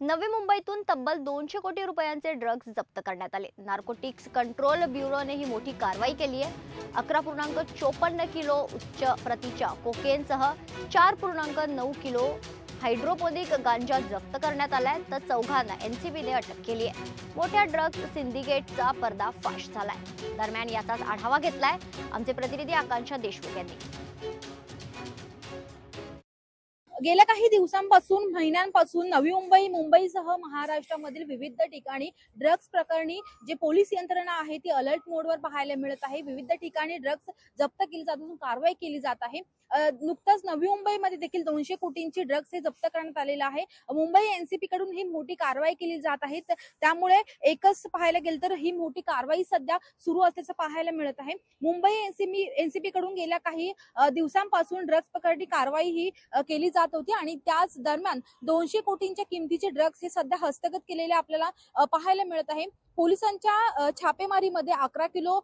नवी मुंबईतून तब्बल 200 कोटी रुपयांचे ड्रग्ज जप्त करण्यात आले। नार्कोटिक्स कंट्रोल ब्युरोने ही मोठी कारवाई केली आहे। 11.54 किलो उच्च प्रतीच्या कोकेनसह 4.9 किलो हायड्रोपोनिक गांजा जप्त करण्यात आलाय, तर चौघांना एनसीबीने अटक केली आहे। मोठ्या ड्रग्ज सिंडिकेटचा पर्दाफाश झालाय। दरम्यान याचाच आढावा घेतलाय आमचे प्रतिनिधी आकांक्षा देशमुख यांनी। गेल्या काही दिवसांपासून महिन्यांपासून नवी मुंबई मुंबईसह महाराष्ट्रामधील विविध ठिकाणी ड्रग्ज प्रकरणी जे पोलीस यंत्रणा आहे ती अलर्ट मोडवर पाहायला मिळत आहे। विविध ठिकाणी ड्रग्ज जप्त केली जात असून कारवाई केली जात आहे। नुकताच नवी मुंबईमध्ये देखील 200 कोटींची ड्रग्ज हे जप्त करण्यात आलेलं आहे। मुंबई एनसीपी कडून ही मोठी कारवाई केली जात आहे। त्यामुळे एकच पाहायला गेलं तर ही मोठी कारवाई सध्या सुरू असल्याचं पाहायला मिळत आहे। मुंबई एनसीपी कडून गेल्या काही दिवसांपासून ड्रग्ज प्रकरणी कारवाई ही केली जात होती आणि त्याच दरम्यान 200 कोटींच्या किमतीचे ड्रग्ज हे सध्या हस्तगत केलेले आपल्याला पाहायला मिळत आहे। पोलिसांच्या छापेमारीमध्ये 11 किलो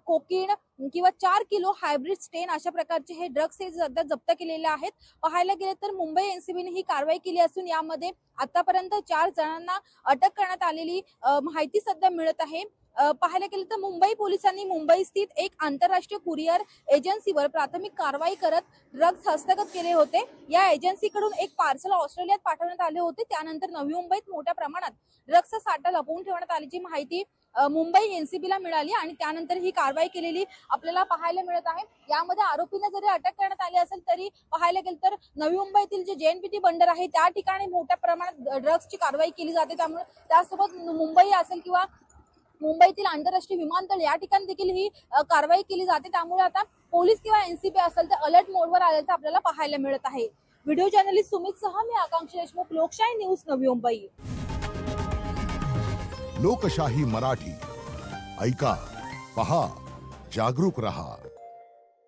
कोकीन किंवा 4 किलो हायब्रिड स्टेन अशा प्रकारचे हे ड्रग्ज हे सध्या जप्त केलेले आहेत। पाहायला गेले तर मुंबई एनसीबीने ही कारवाई केली असून यामध्ये आतापर्यंत 4 जणांना अटक करण्यात आलेली माहिती सध्या मिळत आहे। पाहायला गेलं तर मुंबई पोलिसांनी मुंबई स्थित एक आंतरराष्ट्रीय कुरिअर एजन्सीवर प्राथमिक कारवाई करत ड्रग्ज हस्तगत केले होते। या एजन्सीकडून एक पार्सल ऑस्ट्रेलियात पाठवण्यात आले होते। त्यानंतर नवी मुंबईत मोठ्या प्रमाणात ड्रग्जचा साठा लपवून ठेवण्यात आल्याची माहिती मुंबई एनसीबीला मिळाली आणि त्यानंतर ही कारवाई केलेली आपल्याला पाहायला मिळत आहे। यामध्ये आरोपींना जरी अटक करण्यात आली असेल तरी पाहायला गेलं तर नवी मुंबईतील जे जेएनपीटी बंदर आहे त्या ठिकाणी मोठ्या प्रमाणात ड्रग्जची कारवाई केली जाते। त्यामुळे त्यासोबत मुंबई असेल किंवा मुंबईतील आंतरराष्ट्रीय विमानतळ या ठिकाणी देखील ही कारवाई केली जाते। त्यामुळे आता पोलीस किंवा एनसीबी असेल तर अलर्ट मोडवर आल्याचं आपल्याला पाहायला मिळत आहे। व्हिडिओ जर्नलिस्ट सुमित सह मी आकांक्षा देशमुख, लोकशाही न्यूज, नवी मुंबई। लोकशाही मराठी ऐका, पहा, जागरूक रहा।